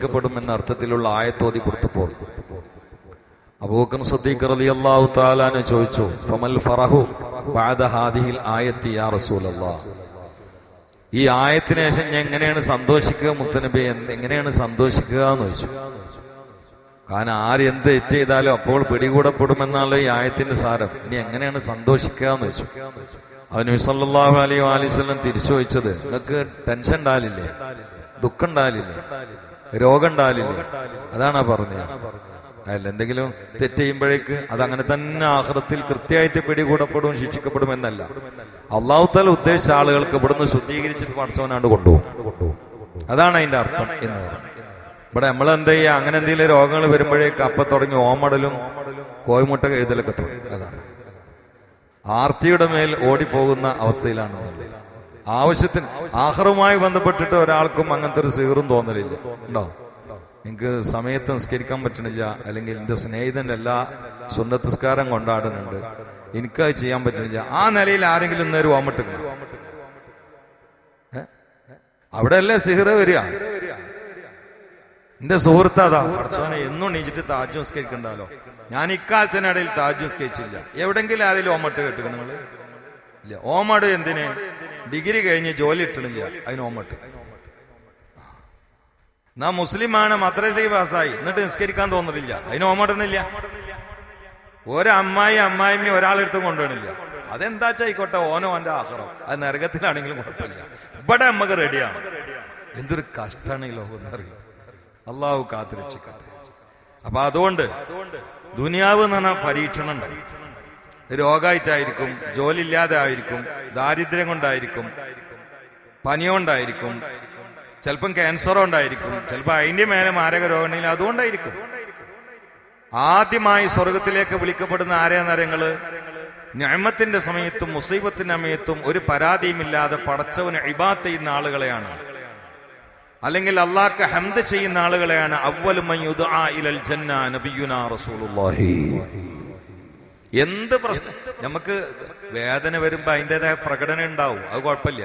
ശിക്ഷിക്കപ്പെടും എന്ന അർത്ഥത്തിലുള്ള ആയത്തോതി കൊടുത്തപ്പോൾ അബൂബക്കർ സിദ്ദീഖ് റളിയല്ലാഹു തആല അൻഹു ചോദിച്ചു, ഫമൽ ഫറഹു ബഅദ ഹാദിഹിൽ ആയത്തി യാ റസൂലല്ലാഹ്, ഈ ആയത്തിന് ശേഷം ഞാൻ എങ്ങനെയാണ് സന്തോഷിക്കുക മുത്തനബി, എങ്ങനെയാണ് സന്തോഷിക്കുക എന്ന് ചോദിച്ചു. കാരണം ആരെന്ത് തെറ്റ് ചെയ്താലും അപ്പോൾ പിടികൂടപ്പെടുമെന്നുള്ള ഈ ആയത്തിന്റെ സാരം. ഇനി എങ്ങനെയാണ് സന്തോഷിക്കുക എന്ന് വെച്ചു. അവൻ നബി സല്ലല്ലാഹു അലൈഹി വസല്ലം തിരിച്ചു ചോദിച്ചത്, നിങ്ങൾക്ക് ടെൻഷൻ ഉണ്ടാലില്ലേ, ദുഃഖം ഉണ്ടാലില്ലേ, രോഗം ഉണ്ടാലില്ലേ? അതാണ് പറഞ്ഞത്. അല്ല, എന്തെങ്കിലും തെറ്റ് ചെയ്യുമ്പോഴേക്ക് അതങ്ങനെ തന്നെ ആഖിറത്തിൽ കൃത്യമായിട്ട് പിടികൂടപ്പെടും, ശിക്ഷിക്കപ്പെടും എന്നല്ല. അല്ലാഹു തആല ഉദ്ദേശിച്ച ആളുകൾക്ക് ഇവിടുന്ന് ശുദ്ധീകരിച്ചിട്ട് പടച്ചവനാണ്ട് കൊണ്ടുപോകും. അതാണ് അതിന്റെ അർത്ഥം എന്ന് പറയുന്നത്. ഇവിടെ നമ്മൾ എന്താ ചെയ്യുക, അങ്ങനെ എന്തെങ്കിലും രോഗങ്ങൾ വരുമ്പോഴേക്ക് അപ്പൊ തുടങ്ങി ഓമടലും കോഴിമുട്ട എഴുതലൊക്കെ തുടങ്ങി. അതാണ് ആർത്തിയുടെ മേൽ ഓടിപ്പോകുന്ന അവസ്ഥയിലാണ്. ആവശ്യത്തിന് ആഖിറുമായി ബന്ധപ്പെട്ടിട്ട് ഒരാൾക്കും അങ്ങനത്തെ ഒരു സീറും തോന്നലില്ല. ഉണ്ടോ? എനിക്ക് സമയത്ത് നിസ്കരിക്കാൻ പറ്റണില്ല, അല്ലെങ്കിൽ എന്റെ സ്നേഹിതന്റെ എല്ലാ സുന്നത്ത് നിസ്കാരം കൊണ്ടാടുന്നുണ്ട്, എനിക്കത് ചെയ്യാൻ പറ്റണില്ല, ആ നിലയിൽ ആരെങ്കിലും നേരം ഓമട്ടില്ല. അവിടെ അല്ലേ സിഹിറ് വരിക. എന്റെ സുഹൃത്ത് അതാ, പഠിച്ചവനെ എന്നും എണീച്ചിട്ട് താജ് നിസ്കരിക്കണ്ടല്ലോ. ഞാൻ ഇക്കാലത്തിനിടയിൽ താജ് നിസ്കരിച്ചില്ല. എവിടെങ്കിലും ആരെങ്കിലും ഓമട്ട് കേട്ടുക നിങ്ങള്? ഇല്ല. ഓമട് എന്തിന്? ഡിഗ്രി കഴിഞ്ഞ് ജോലി ഇട്ടണില്ല, അതിന് ഓമട്ട്. നാ മുസ്ലിമാണ്, മദ്രസയിൽ പാസ്സായി, എന്നിട്ട് നിസ്കരിക്കാൻ തോന്നുന്നില്ല, അതിന് ഓമടണില്ല. അമ്മായിമ്മ ഒരാളെടുത്തും കൊണ്ടുവരണില്ല. അതെന്താ ആയിക്കോട്ടെ, ഓനോ ഓന്റെ ആഖിറം, അത് നരകത്തിലാണെങ്കിലും കുഴപ്പമില്ല. ഇവിടെ നമുക്ക് റെഡിയാണ്. എന്തൊരു കഷ്ടാണ് ഈ ലോകം എന്നറിയാം. അള്ളാഹു കാത്തുരക്ഷിക്കട്ടെ. അപ്പൊ അതുകൊണ്ട് ദുനിയാവ് എന്ന് പറഞ്ഞാൽ പരീക്ഷണം ഉണ്ടായി. രോഗമായിട്ടായിരിക്കും, ജോലി ഇല്ലാതെ ആയിരിക്കും, ദാരിദ്ര്യം കൊണ്ടായിരിക്കും, പനിയോണ്ടായിരിക്കും, ചിലപ്പം ക്യാൻസർ കൊണ്ടായിരിക്കും, ചിലപ്പോൾ അതിന്റെ മേലെ മാരക രോഗങ്ങളിൽ അതുകൊണ്ടായിരിക്കും. ആദ്യമായി സ്വർഗത്തിലേക്ക് വിളിക്കപ്പെടുന്ന ആരെന്നറിയങ്ങള് നിഅമത്തിന്റെ സമയത്തും മുസീബത്തിന്റെ സമയത്തും ഒരു പരാതിയുമില്ലാതെ പടച്ചവന് ഇബാദത്ത് ചെയ്യുന്ന ആളുകളെയാണ്, അല്ലെങ്കിൽ അള്ളാഹ്ക്ക് ഹംദ് ചെയ്യുന്ന ആളുകളെയാണ്. അവ്വലു മൻ യുദ്ആ ഇലൽ ജന്ന നബിയുനാ റസൂലുള്ളാഹി. എന്ത് പ്രശ്നം നമുക്ക് വേദന വരുമ്പോ അതിൻ്റെതായ പ്രകടനം ഉണ്ടാവും, അത് കുഴപ്പമില്ല.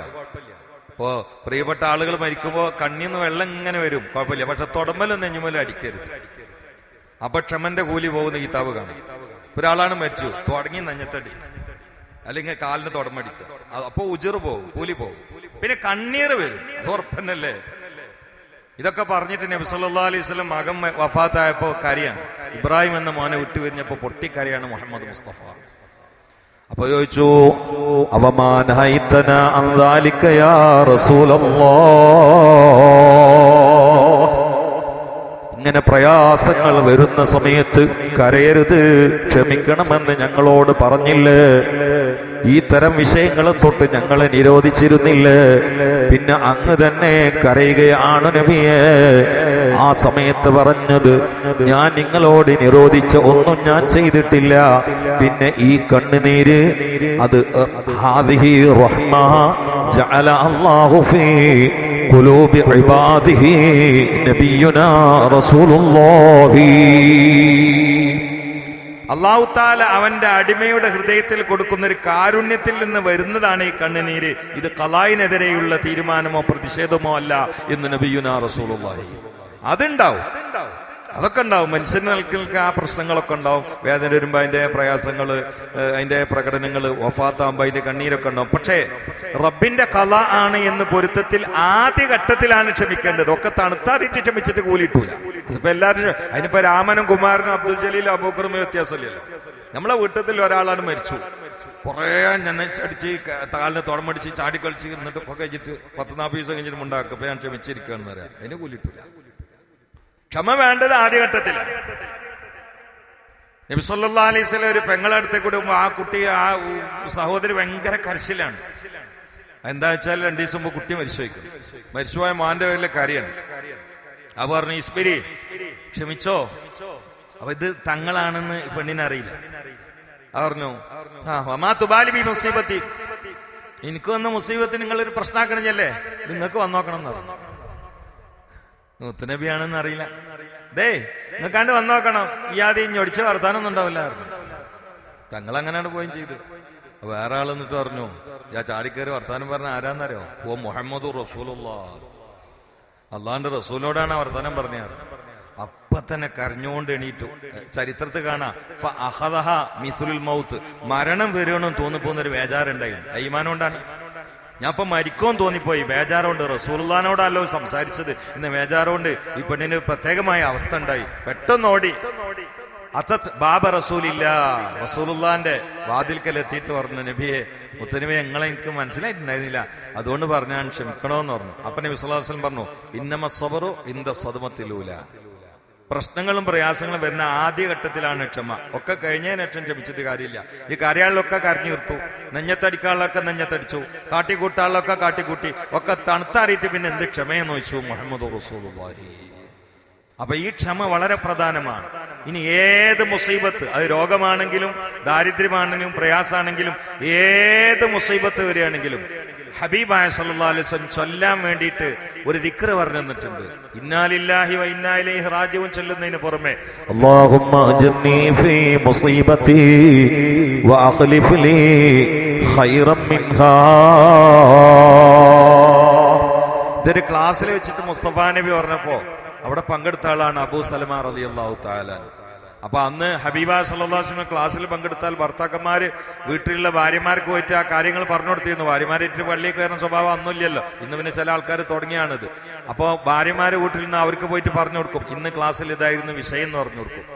ഇപ്പോ പ്രിയപ്പെട്ട ആളുകൾ മരിക്കുമ്പോ കണ്ണിന്ന് വെള്ളം ഇങ്ങനെ വരും, കുഴപ്പമില്ല. പക്ഷെ തൊടമ്പലും നെഞ്ഞുമലും അടിക്കരുത്. അപ്പൊ ക്ഷമന്റെ കൂലി പോകുന്ന ഈ താവ് കാണാം. ഒരാളാണ് മരിച്ചു, തുടങ്ങി നെഞ്ഞത്തടി അല്ലെങ്കിൽ കാലിന് തുടമടിക്കുക, അപ്പൊ ഉജിർ പോകും, കൂലി പോകും. പിന്നെ കണ്ണീർ വരും, അത് ഉറപ്പന്നല്ലേ. ഇതൊക്കെ പറഞ്ഞിട്ട് നബി സല്ലല്ലാഹു അലൈഹി വസല്ലം മകൻ വഫാത്തായപ്പോ കരയാണ്. ഇബ്രാഹിം എന്ന മോനെ വിട്ടുപിരിഞ്ഞപ്പോ പൊട്ടിക്കരയാണ് മുഹമ്മദ് മുസ്തഫ. അപ്പൊ ചോദിച്ചു, അവമാനഹൈതന അൻ ദാലിക യാ റസൂലല്ലാഹ്, ഇങ്ങനെ പ്രയാസങ്ങൾ വരുന്ന സമയത്ത് കരയരുത്, ക്ഷമിക്കണമെന്ന് ഞങ്ങളോട് പറഞ്ഞില്ലേ? ഈ തരം വിഷയങ്ങളെ തൊട്ട് ഞങ്ങളെ നിരോധിച്ചിരുന്നില്ലേ? പിന്നെ അങ്ങ് തന്നെ കരയുകയാണ് നബിയെ. ആ സമയത്ത് പറഞ്ഞത്, ഞാൻ നിങ്ങളോട് നിരോധിച്ച ഒന്നും ഞാൻ ചെയ്തിട്ടില്ല. പിന്നെ ഈ കണ്ണുനീര് അത് ഹാദിഹി റഹ്മ ജഅല അല്ലാഹു ഫീ ഖുലൂബി ഇബാദിഹി നബിയുനാ റസൂലുള്ളാഹി. അല്ലാഹു തആല അവന്റെ അടിമയുടെ ഹൃദയത്തിൽ കൊടുക്കുന്ന ഒരു കാരുണ്യത്തിൽ നിന്ന് വരുന്നതാണ് ഈ കണ്ണുനീര്. ഇത് ഖളായിനെതിരെയുള്ള തീരുമാനമോ പ്രതിഷേധമോ അല്ല എന്ന് നബിയുനാ റസൂലുള്ളാഹി. അതുണ്ടാവും, അതൊക്കെ ഉണ്ടാവും. മനുഷ്യർക്ക് ആ പ്രശ്നങ്ങളൊക്കെ ഉണ്ടാവും. വേദന വരുമ്പോ അതിന്റെ പ്രയാസങ്ങള്, അതിന്റെ പ്രകടനങ്ങള്, വഫാത്താകുമ്പോ അതിന്റെ കണ്ണീരൊക്കെ ഉണ്ടാവും. പക്ഷേ റബ്ബിന്റെ ഖള ആണ് എന്ന് പൊരുത്തത്തിൽ ആദ്യഘട്ടത്തിലാണ് ക്ഷമിക്കേണ്ടത്. ഒക്കെ തണുത്താറിട്ട് ക്ഷമിച്ചിട്ട് കൂലിയിട്ടില്ല. അതിപ്പോ എല്ലാവരും, അതിനിപ്പോ രാമനും കുമാരനും അബ്ദുൽ ജലീലും അബൂബക്കറും വ്യത്യാസമില്ലല്ലോ. നമ്മളെ വീട്ടത്തിൽ ഒരാളാണ് മരിച്ചു, കുറെ ഞെന്നടിച്ച് കാലിന് തുടമടിച്ച് ചാടിക്കളിച്ച് എന്നിട്ട് ഇപ്പൊ കഴിച്ചിട്ട് 10-40 ദിവസം കഴിഞ്ഞിട്ട് ഉണ്ടാക്കും, ഇപ്പൊ ഞാൻ ക്ഷമിച്ചിരിക്കുകയെന്ന് പറയാം. അതിന് കൂലിയിട്ടില്ല. ക്ഷമ വേണ്ടത് ആദ്യഘട്ടത്തിലാണ്. നബി സല്ലല്ലാഹു അലൈഹി വസല്ലം ഒരു പെങ്ങളടുത്തേക്ക് കൂടുമ്പോ ആ കുട്ടി, ആ സഹോദരി ഭയങ്കര കരച്ചിലാണ്. എന്താ വെച്ചാൽ 2 ദിവസം മുമ്പ് കുട്ടി മരിച്ചുപോയ മോന്റെ പേരിലെ കാര്യമാണ്. അവ പറഞ്ഞു, ഇസ്പിരി ക്ഷമിച്ചോ. അപ്പൊ ഇത് തങ്ങളാണെന്ന് പെണ്ണിനറിയില്ല. പറഞ്ഞു, വമാ തുബാലി ബി മുസീബത്തി, എനിക്ക് വന്ന മുസീബത്ത് നിങ്ങളൊരു പ്രശ്നമാക്കണല്ലേ, നിങ്ങൾക്ക് വന്നോക്കണം എന്ന് പറഞ്ഞു. മുത്തുനബിയാണെന്ന് അറിയില്ല. നിങ്ങൾക്കാണ്ട് വന്നോക്കണം, ഇയാതെ ഞൊടിച്ച വർത്താനൊന്നും ഉണ്ടാവില്ല. തങ്ങൾ അങ്ങനെയാണ് പോയും ചെയ്തു. വേറെ ആൾ എന്നിട്ട് പറഞ്ഞു, ഞാൻ ചാടിക്കയറി വർത്താനം പറഞ്ഞ ആരാന്നറിയോ? ഓ മുഹമ്മദുർ റസൂലുള്ളാഹ്. അള്ളാന്റെ റസൂലിനോടാണ് വർത്തമാനം പറഞ്ഞത്. അപ്പൊ തന്നെ കരഞ്ഞുകൊണ്ട് എണീറ്റു. ചരിത്രത്തിൽ കാണാം, മിസുലുൽ മൗത്ത്, മരണം വരുവണമെന്ന് തോന്നിപ്പോന്നൊരു ബേജാറുണ്ടായിരുന്നു. ഈമാനം കൊണ്ടാണ്. ഞാൻ ഇപ്പൊ മരിക്കുമെന്ന് തോന്നിപ്പോയി, ബേജാറുണ്ട്. റസൂലുള്ളാഹിനോടല്ലോ സംസാരിച്ചത്, ഇന്ന് ബേജാറുകൊണ്ട് ഈ പെണ്ണിന് പ്രത്യേകമായ അവസ്ഥ ഉണ്ടായി. പെട്ടെന്ന് ഓടി ബാബ റസൂലില്ല, റസൂലുള്ളാന്റെ വാതിൽക്കൽ എത്തിയിട്ട് പറഞ്ഞു, നബിയെ, മുത്തനബിയെ, ഞങ്ങളെ എനിക്ക് മനസ്സിലായിട്ടുണ്ടായിരുന്നില്ല, അതുകൊണ്ട് പറഞ്ഞാൽ ക്ഷമിക്കണോന്ന് പറഞ്ഞു. അപ്പൊ നബി സല്ലല്ലാഹു അലൈഹി വസല്ലം പറഞ്ഞു, ഇന്നമ സബറു ഇന്ദ സദ്മത്തിലൂല. പ്രശ്നങ്ങളും പ്രയാസങ്ങളും വരുന്ന ആദ്യ ഘട്ടത്തിലാണ് ക്ഷമ. ഒക്കെ കഴിഞ്ഞതിന് ശേഷം ക്ഷമിച്ചിട്ട് കാര്യമില്ല. ഈ കാര്യങ്ങളിലൊക്കെ കരഞ്ഞു തീർത്തു, നെഞ്ഞത്തടിക്കാളിലൊക്കെ നെഞ്ഞത്തടിച്ചു, കാട്ടിക്കൂട്ടാളിലൊക്കെ കാട്ടിക്കൂട്ടി, ഒക്കെ തണുത്താറിയിട്ട് പിന്നെ എന്ത് ക്ഷമയെന്ന് ചോദിച്ചു മുഹമ്മദ് റസൂലുള്ളാഹി. അപ്പൊ ഈ ക്ഷമ വളരെ പ്രധാനമാണ്. ഇനി ഏത് മുസീബത്ത്, അത് രോഗമാണെങ്കിലും ദാരിദ്ര്യമാണെങ്കിലും പ്രയാസാണെങ്കിലും ഏത് മുസീബത്ത് വരികയാണെങ്കിലും ഹബീബായ സല്ലല്ലാഹു അലൈഹി വസല്ലം ചൊല്ലാൻ വേണ്ടിയിട്ട് ഒരു ദിക്ർ പറഞ്ഞു തന്നിട്ടുണ്ട്. ഇന്നാ ലില്ലാഹി വ ഇന്നാ ഇലൈഹി റാജിഊൻ ചൊല്ലുന്നതിന് പുറമെ അല്ലാഹുമ്മ അജ്ർനി ഫീ മുസീബതി വ അഖ്ലിഫ് ലീ ഖൈറൻ മിൻഹാ. ഇതൊരു ക്ലാസ്സിൽ വെച്ചിട്ട് മുസ്തഫ നബി പറഞ്ഞപ്പോ അവിടെ പങ്കെടുത്ത ആളാണ് അബൂ സലമ റളിയല്ലാഹു തആല. അപ്പൊ അന്ന് ഹബീബ സല്ലല്ലാഹു അലൈഹി വസല്ലം ക്ലാസ്സിൽ പങ്കെടുത്താൽ ഭർത്താക്കന്മാര് വീട്ടിലുള്ള ഭാര്യമാർക്ക് പോയിട്ട് ആ കാര്യങ്ങൾ പറഞ്ഞു കൊടുത്തിരുന്നു. ഭാര്യമാരായിട്ട് പള്ളിയിൽ കയറുന്ന സ്വഭാവം അന്നില്ലല്ലോ, ഇന്ന് പിന്നെ ചില ആൾക്കാർ തുടങ്ങിയാണിത്. അപ്പോ ഭാര്യമാര് വീട്ടിൽ നിന്ന് അവർക്ക് പോയിട്ട് പറഞ്ഞു കൊടുക്കും, ഇന്ന് ക്ലാസ്സിൽ ഇതായിരുന്നു വിഷയം എന്ന് പറഞ്ഞു കൊടുക്കും.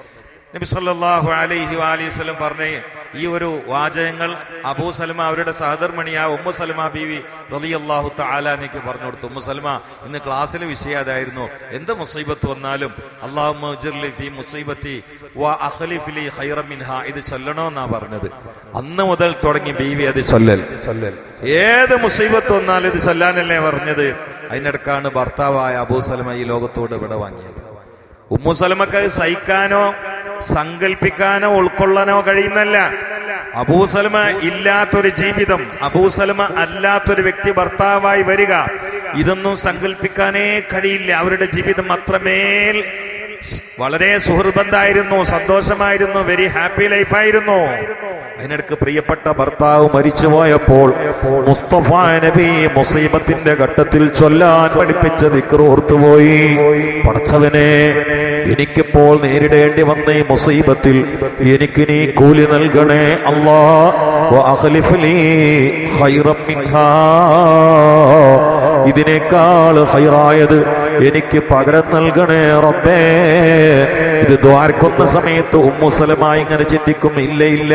നബി സല്ലല്ലാഹു അലൈഹി വസല്ലം പറഞ്ഞ ഈ ഒരു വാചകങ്ങൾ അബൂ സലമ അവരുടെ സഹധർമ്മിണിയായ ഉമ്മു സലമ ബീവി റളിയല്ലാഹു തആല അൻഹയ്ക്ക് പറഞ്ഞു കൊടുത്തു. ഉമ്മു സലമ, ഇന്ന് ക്ലാസ്സിലെ വിഷയം അതായിരുന്നു, എന്ത് മുസീബത്ത് വന്നാലും അല്ലാഹുമ്മ അജ്ർലി ഫീ മുസീബത്തി വ അഖ്ലിഫ് ലീ ഖൈറൻ മിൻഹാ, ഇത് ചൊല്ലണമെന്നാ പറഞ്ഞത്. അന്ന് മുതൽ തുടങ്ങി ബീവി അത് ചൊല്ലൽ. ഏത് മുസീബത്ത് വന്നാലും ഇത് ചൊല്ലാനല്ലേ പറഞ്ഞത്. അതിനിടക്കാണ് ഭർത്താവായ അബൂ സലമ ഈ ലോകത്തോട് വിട വാങ്ങിയത്. ഉമ്മു സലമക്ക് സഹിക്കാനോ സങ്കല്പിക്കാനോ ഉൾക്കൊള്ളാനോ കഴിയുന്നല്ല. അബൂസലമ ഇല്ലാത്തൊരു ജീവിതം, അബൂസലമ അല്ലാത്തൊരു വ്യക്തി ഭർത്താവായി വരിക, ഇതൊന്നും സങ്കല്പിക്കാനേ കഴിയില്ല. അവരുടെ ജീവിതം അത്രമേൽ വളരെ സുഹൃബന്ധായിരുന്നു, സന്തോഷമായിരുന്നു, വെരി ഹാപ്പി ലൈഫായിരുന്നു. അതിനിടക്ക് പ്രിയപ്പെട്ട ഭർത്താവ് മരിച്ചുപോയപ്പോൾ മുസ്തഫ നബി മുസീബത്തിന്റെ ഘട്ടത്തിൽ ചൊല്ലാൻ പഠിപ്പിച്ച ദിക്ർ ഓർത്തുപോയി. പടച്ചവനെ, എനിക്കിപ്പോൾ നേരിടേണ്ടി വന്ന ഈ മുസീബത്തിൽ എനിക്ക് നീ കൂലി നൽകണേ അല്ലാ. വ അഖ്ലിഫ് ലീ ഖൈറൻ മിൻഹാ, ഇതിനേക്കാൾ ഖൈറായത് എനിക്ക് പകരം നൽകണേ റബ്ബേ. ഇത് ദ്വാരക്കുന്ന സമയത്ത് ഉമ്മു സലമ ഇങ്ങനെ ചിന്തിക്കും, ഇല്ല ഇല്ല,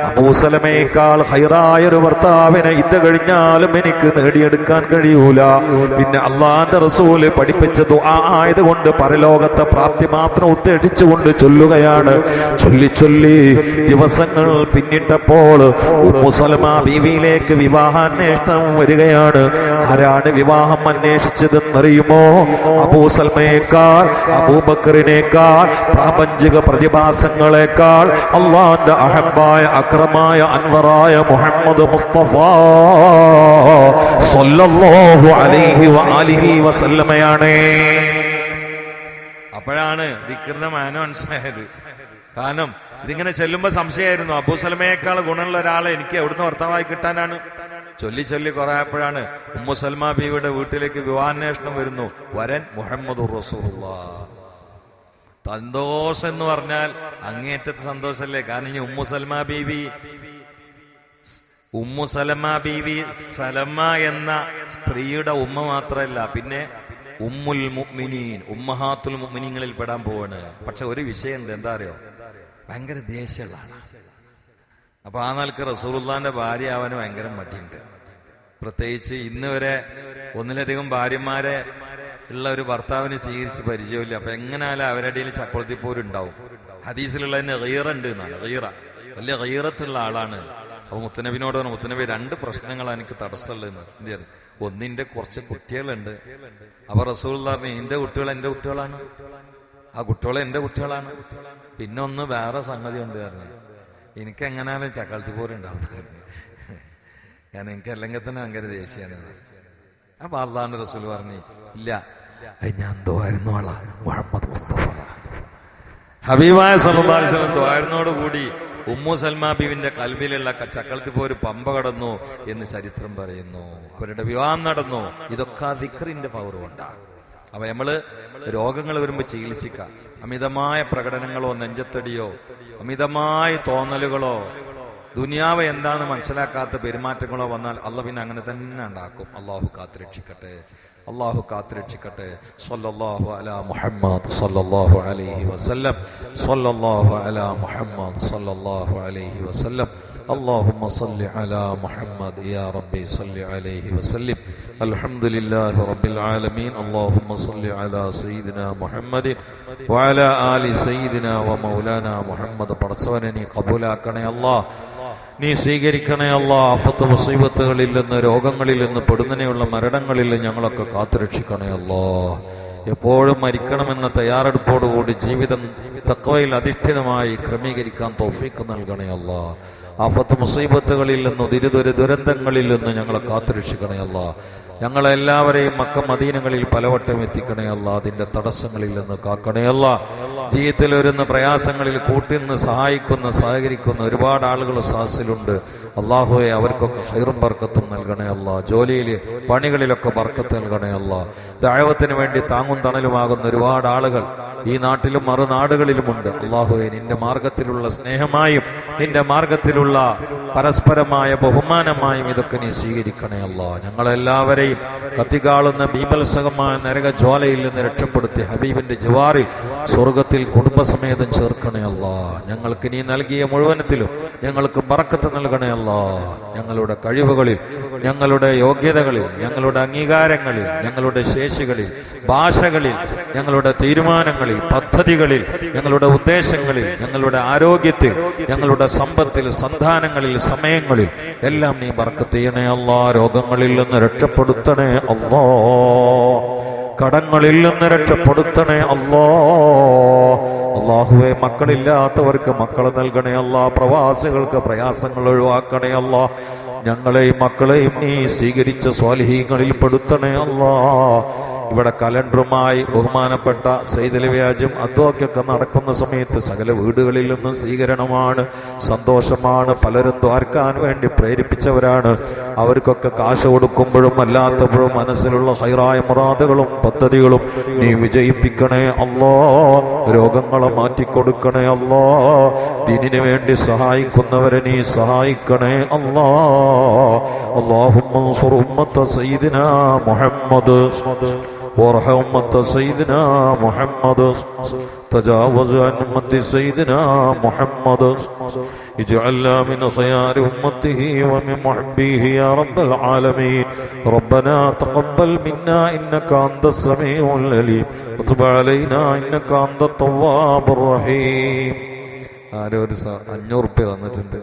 അബൂസലമയേക്കാൾ ഖൈറായ ഒരു ഭർത്താവിനെ ഇത് കഴിഞ്ഞാലും എനിക്ക് നേടിയെടുക്കാൻ കഴിയൂല. പിന്നെ അള്ളാന്റെ റസൂല് പഠിപ്പിച്ച ദുആ ആയതുകൊണ്ട് പരലോകത്തെ പ്രാപ്തി മാത്രം ഉദ്ദേശിച്ചുകൊണ്ട് ചൊല്ലുകയാണ്. ചൊല്ലി ചൊല്ലി ദിവസങ്ങൾ പിന്നിട്ടപ്പോൾ ഉമ്മു സലമ ബീവിയിലേക്ക് വിവാഹാന്വേഷണം വരികയാണ്. ആരാണ് വിവാഹം അന്വേഷിച്ചതെന്നറിയുമോ? അബൂസൽമയേക്കാൾ, അബൂബക്കറിനേക്കാൾ, പ്രാപഞ്ചിക പ്രതിഭാസങ്ങളെക്കാൾ അള്ളാന്റെ അഹബ്ബായ അക്രമായ അൻവറായ മുഹമ്മദ് മുസ്തഫ സ്വല്ലല്ലാഹു അലൈഹി വആലിഹി വസല്ലമയാണ്. അപ്പോഴാണ് ദിക്റിന്റെ മാനം മനസ്സിലായത്. കാരണം ഇതിങ്ങനെ ചെല്ലുമ്പോ സംശയമായിരുന്നു, അബൂസലമയേക്കാൾ ഗുണമുള്ള ഒരാളെ എനിക്ക് എവിടുന്ന് ഭർത്താവായി കിട്ടാനാണ്. ചൊല്ലി ചൊല്ലി കുറയായപ്പോഴാണ് ഉമ്മു സൽമ ബീവിയുടെ വീട്ടിലേക്ക് വിവാഹാന്വേഷണം വരുന്നു. വരൻ മുഹമ്മദുർ റസൂലുള്ളാഹ്. സന്തോഷം എന്ന് പറഞ്ഞാൽ അങ്ങേറ്റത്തെ സന്തോഷല്ലേ. കാരണം ഈ ഉമ്മു സൽമ ബീവി സലമ എന്ന സ്ത്രീയുടെ ഉമ്മ മാത്രമല്ല, പിന്നെ ഉമ്മുൽ മുഅ്മിനീൻ, ഉമ്മഹാത്തുൽ മുഅ്മിനീങ്ങളിൽ പെടാൻ പോവാണ്. പക്ഷെ ഒരു വിഷയമുണ്ട്, എന്താ അറിയോ? ഭയങ്കര ദേഷ്യമുള്ള ആളാണ്. അപ്പൊ ആ നിലക്ക് റസൂലുള്ളാഹിന്റെ ഭാര്യ അവന് ഭയങ്കര മടിയുണ്ട്. പ്രത്യേകിച്ച് ഇന്ന് വരെ ഒന്നിലധികം ഭാര്യമാരെ ഉള്ള ഒരു ഭർത്താവിനെ സ്വീകരിച്ച് പരിചയമില്ല. അപ്പൊ എങ്ങനെയാലും അവരുടെ ഇടയിൽ ചക്രത്തിപ്പോരുണ്ടാവും. ഹദീസിലുള്ളതിന് ഗീറ ഉണ്ട് എന്നാണ്. ഗീറ, വലിയ ഗീറത്തുള്ള ആളാണ്. അപ്പൊ മുത്തനബിനോട് പറഞ്ഞു, മുത്തനബി, രണ്ട് പ്രശ്നങ്ങളാണ് എനിക്ക് തടസ്സമുള്ളതെന്ന്. എന്ത്? ഒന്നിന്റെ കുറച്ച് കുട്ടികളുണ്ട്. അപ്പൊ റസൂലുള്ളാഹി പറഞ്ഞു, എന്റെ കുട്ടികൾ എന്റെ കുട്ടികളാണ്, ആ കുട്ടികളെ എന്റെ കുട്ടികളാണ്. പിന്നെ ഒന്ന് വേറെ സംഗതി ഉണ്ട് പറഞ്ഞു, എനിക്ക് എങ്ങനെയാലും ചക്രത്തിപ്പോരുണ്ടാവുന്നത്. കാരണം എനിക്ക് അല്ലെങ്കിൽ തന്നെ ഭയങ്കര ദേഷ്യാണ്. അപ്പൊ അള്ളാഹുവിന്റെ റസൂൽ പറഞ്ഞു, ഇല്ല, ഞാൻ ദുആയിരുന്നു ആളാ മുഹമ്മദ് മുസ്തഫ. ഹബീബായ സല്ലല്ലാഹു അലൈഹി വസല്ലം ദുആയിരുന്നോടുകൂടി ഉമ്മു സൽമ ബീവിന്റെ കൽബിലുള്ള ചക്രത്തിപ്പോര് പമ്പ കടന്നു എന്ന് ചരിത്രം പറയുന്നു. അവരുടെ വിവാഹം നടന്നു. ഇതൊക്കെ ദിക്റിന്റെ പവർ കൊണ്ടാണ്. അപ്പൊ നമ്മള് രോഗങ്ങൾ വരുമ്പോൾ ചികിത്സിക്കാം. അമിതമായ പ്രകടനങ്ങളോ നെഞ്ചത്തടിയോ അമിതമായ തോന്നലുകളോ ദുനിയാവ് എന്താന്ന് മനസ്സിലാക്കാത്ത പെരുമാറ്റങ്ങളോ വന്നാൽ അള്ളാഹ് പിന്നെ അങ്ങനെ തന്നെ ഉണ്ടാക്കും. അള്ളാഹു കാത്തുരക്ഷിക്കട്ടെ, അള്ളാഹു കാത്തുരക്ഷിക്കട്ടെ. സ്വല്ലല്ലാഹു അലാ മുഹമ്മദ് സ്വല്ലല്ലാഹു അലൈഹി വസല്ലം, സ്വല്ലല്ലാഹു അലാ മുഹമ്മദ് സ്വല്ലല്ലാഹു അലൈഹി വസല്ലം. اللهم صل على محمد يا ربي صل عليه وسلم. الحمد لله رب العالمين. اللهم صل على سيدنا محمد وعلى آل سيدنا ومولانا محمد. പടച്ചവനെ നീ കബൂലാക്കണേ അല്ലാഹ്, നീ സ്വീകരിക്കണേ അല്ലാഹ്. ആഫത്ത് മുസീബത്തുകളിൽ നിന്ന്, രോഗങ്ങളിൽ നിന്ന്, പെടുന്നതിനുള്ള മരണങ്ങളിൽ ഞങ്ങളൊക്കെ കാത്തുരക്ഷിക്കണേ അല്ലാഹ്. എപ്പോഴും മരിക്കണമെന്ന തയ്യാറെടുപ്പോടുകൂടി ജീവിതം തഖ്വയിൽ അധിഷ്ഠിതമായി ക്രമീകരിക്കാൻ തൗഫീഖ് നൽകണേ അല്ലാഹ്. ആഫത്ത് മുസീബത്തുകളിൽ നിന്ന്, ദുരന്തങ്ങളിൽ നിന്ന് ഞങ്ങളെ കാത്തുരക്ഷിക്കണേ അല്ലാഹ്. ഞങ്ങളെല്ലാവരെയും മക്ക മദീനകളിൽ പലവട്ടം എത്തിക്കണേ അല്ലാഹ്. അതിന്റെ തടസ്സങ്ങളിൽ നിന്ന് കാക്കണേ അല്ലാഹ്. ജീവിതത്തിൽ വരുന്ന പ്രയാസങ്ങളിൽ കൂട്ടിന്ന് സഹായിക്കുന്ന, സഹകരിക്കുന്ന ഒരുപാട് ആളുകൾ സാസിലുണ്ട്. അള്ളാഹുവെ അവർക്കൊക്കെ ഹൈറും ബർക്കത്തും നൽകണേ അല്ലാഹ്. ജോലിയിൽ പണികളിലൊക്കെ ബർക്കത്ത് നൽകണേ അല്ലാഹ്. ദഅവത്തിന് വേണ്ടി താങ്ങും തണലുമാകുന്ന ഒരുപാട് ആളുകൾ ഈ നാട്ടിലും മറുനാടുകളിലുമുണ്ട്. അള്ളാഹുവെ നിന്റെ മാർഗത്തിലുള്ള സ്നേഹമായും നിന്റെ മാർഗത്തിലുള്ള പരസ്പരമായ ബഹുമാനമായും ഇതൊക്കെ നീ സ്വീകരിക്കണേ അല്ലാഹ്. ഞങ്ങളെല്ലാവരെയും കത്തികാളുന്ന ബീഭത്സകമായ നരകജ്വാലയിൽ നിന്ന് രക്ഷപ്പെടുത്തി ഹബീബിന്റെ ജിവാറിൽ സ്വർഗത്തിൽ കുടുംബസമേതം ചേർക്കണേ അല്ലാഹ്. ഞങ്ങൾക്ക് നീ നൽകിയ മുഴുവനത്തിലും ഞങ്ങൾക്ക് ബർക്കത്ത് നൽകണേ അല്ലാഹ്. ഞങ്ങളുടെ കഴിവുകളിൽ, ഞങ്ങളുടെ യോഗ്യതകളിൽ, ഞങ്ങളുടെ അംഗീകാരങ്ങളിൽ, ഞങ്ങളുടെ ശേഷികളിൽ, ഭാഷകളിൽ, ഞങ്ങളുടെ തീരുമാനങ്ങളിൽ, പദ്ധതികളിൽ, ഞങ്ങളുടെ ഉദ്ദേശങ്ങളിൽ, ഞങ്ങളുടെ ആരോഗ്യത്തിൽ, ഞങ്ങളുടെ സമ്പത്തിൽ, സന്താനങ്ങളിൽ, സമയങ്ങളിൽ എല്ലാം നീ ബർക്കത്ത് ചെയ്യണേ അല്ലാഹ്. രോഗങ്ങളിൽ നിന്ന് രക്ഷപ്പെടുത്തണേ അല്ലാഹ്. കടങ്ങളിൽ നിന്ന് രക്ഷപ്പെടുത്തണേ അല്ലാഹ്. അല്ലാഹുവേ മക്കളില്ലാത്തവർക്ക് മക്കളെ നൽകണേ അല്ലാഹ്. പ്രവാസികൾക്ക് പ്രയാസങ്ങൾ ഒഴിവാക്കണേ അല്ലാഹ്. ഞങ്ങളെയും മക്കളെയും നീ സ്വീകരിച്ച സ്വാലിഹീങ്ങളിൽ പെടുത്തണേ അല്ലാഹ്. ഇവിടെ കലണ്ടറുമായി ബഹുമാനപ്പെട്ട സയ്യിദ് വ്യാജും അദ്വൊക്കെ നടക്കുന്ന സമയത്ത് സകല വീടുകളിൽ നിന്നും സ്വീകരണമാണ്, സന്തോഷമാണ്. പലരും ദ്വാർക്കാൻ വേണ്ടി പ്രേരിപ്പിച്ചവരാണ്. അവർക്കൊക്കെ കാശ് കൊടുക്കുമ്പോഴും അല്ലാത്തപ്പോഴും മനസ്സിലുള്ള ഹൈറായ മുറാദുകളും പദ്ധതികളും നീ വിജയിപ്പിക്കണേ അല്ലാഹ്. രോഗങ്ങളെ മാറ്റിക്കൊടുക്കണേ അല്ലാഹ്. ദീനിനു വേണ്ടി സഹായിക്കുന്നവരെ നീ സഹായിക്കണേ അല്ലാഹ്. അല്ലാഹുമ്മ അൻസുർ ഉമ്മത്ത സയ്യിദിനാ മുഹമ്മദ് وارحم أمة سيدنا محمد. تجاوز عن أمة سيدنا محمد. اجعلنا من خيار أمته ومن محبيه يا رب العالمين. ربنا تقبل منا إنك أنت السميع العليم وتب علينا إنك أنت التواب الرحيم. ആരോ ഒരു 500 റുപ്യ തന്നിട്ടുണ്ട്.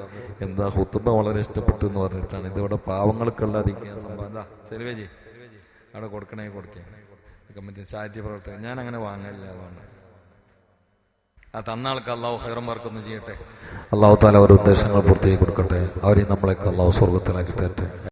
എന്താ ഖുത്ബ വളരെ ഇഷ്ടപ്പെട്ടു എന്ന് പറഞ്ഞിട്ടാണ്. ഇതിവിടെ പാവങ്ങൾക്കുള്ള അധികം സംഭവം. ചെലവേജി അവിടെ കൊടുക്കണേ കൊടുക്കേ മറ്റേ ചാരിറ്റി പ്രവർത്തകൻ. ഞാൻ അങ്ങനെ വാങ്ങലില്ല. അതുകൊണ്ട് ആ തന്ന ആൾക്ക് അള്ളാഹു ഹൈറും ബർക്കത്തും ചെയ്യട്ടെ. അള്ളാഹു താല ഓരോ ഉദ്ദേശങ്ങൾ പൂർത്തിയാക്കി കൊടുക്കട്ടെ. അവരെയും നമ്മളെയൊക്കെ അള്ളാഹു സ്വർഗത്തിലാക്കി തരട്ടെ.